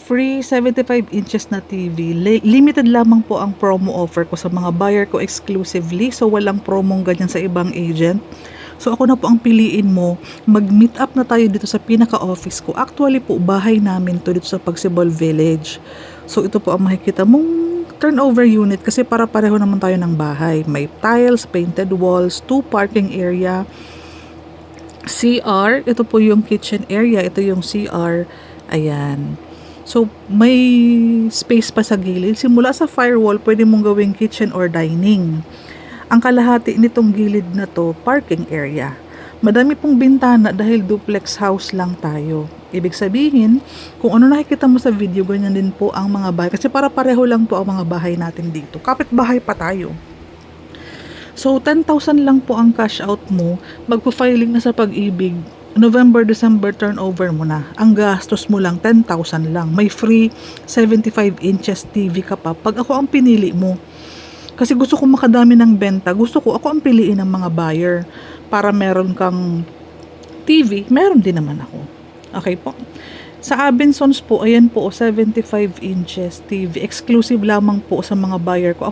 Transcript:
Free 75 inches na TV. Limited lamang po ang promo offer ko sa mga buyer ko exclusively. So, walang promong ganyan sa ibang agent. So, ako na po ang piliin mo. Mag-meet up na tayo dito sa pinaka-office ko. Actually po, bahay namin to dito sa Pagsibol Village. So, ito po ang makikita mong turnover unit kasi para pareho naman tayo ng bahay. May tiles, painted walls, 2 parking area, CR. Ito po yung kitchen area. Ito yung CR. Ayan. So, may space pa sa gilid. Simula sa firewall, pwede mong gawing kitchen or dining. Ang kalahati nitong gilid na to, parking area. Madami pong bintana dahil duplex house lang tayo. Ibig sabihin, kung ano nakikita mo sa video, ganyan din po ang mga bahay. Kasi para pareho lang po ang mga bahay natin dito. Kapit-bahay pa tayo. So, 10,000 lang po ang cash out mo. Magpo-filing na sa Pag-ibig. November, December turnover mo na. Ang gastos mo lang, 10,000 lang. May free 75 inches TV ka pa. Pag ako ang pinili mo, kasi gusto ko makadami ng benta, gusto ko ako ang piliin ng mga buyer. Para meron kang TV, meron din naman ako. Okay po. Sa Abençons po, ayan po, 75 inches TV. Exclusive lamang po sa mga buyer ko.